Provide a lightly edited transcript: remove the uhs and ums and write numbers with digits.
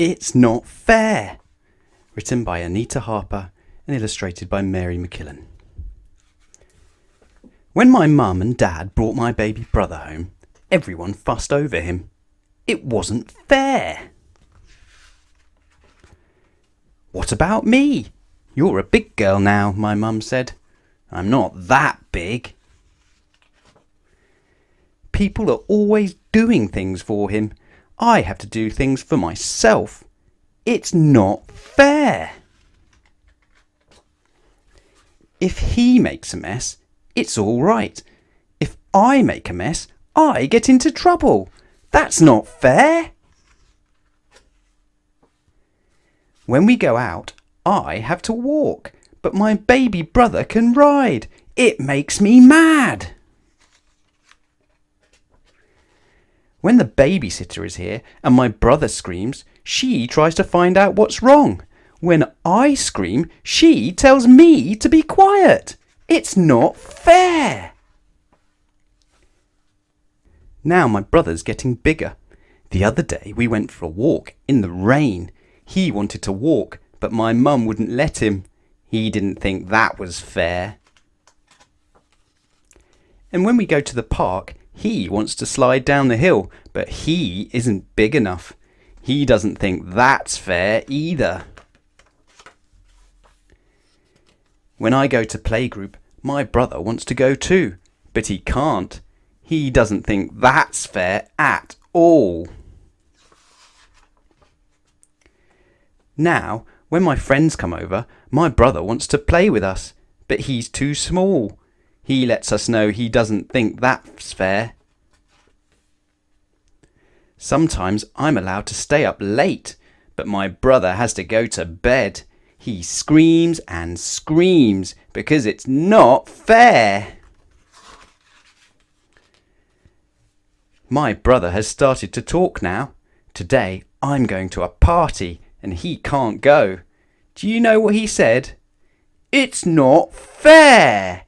It's Not Fair. Written by Anita Harper and illustrated by McQuillan. When my mum and dad brought my baby brother home, everyone fussed over him. It wasn't fair. What about me? You're a big girl now, my mum said. I'm not that big. People are always doing things for him. I have to do things for myself. It's not fair. If he makes a mess, it's all right. If I make a mess, I get into trouble. That's not fair. When we go out, I have to walk, but my baby brother can ride. It makes me mad. When the babysitter is here and my brother screams, she tries to find out what's wrong. When I scream, she tells me to be quiet. It's not fair. Now my brother's getting bigger. The other day we went for a walk in the rain. He wanted to walk, but my mum wouldn't let him. He didn't think that was fair. And when we go to the park, he wants to slide down the hill, but he isn't big enough. He doesn't think that's fair either. When I go to playgroup, my brother wants to go too, but he can't. He doesn't think that's fair at all. Now, when my friends come over, my brother wants to play with us, but he's too small. He lets us know he doesn't think that's fair. Sometimes I'm allowed to stay up late, but my brother has to go to bed. He screams and screams because it's not fair. My brother has started to talk now. Today I'm going to a party and he can't go. Do you know what he said? It's not fair.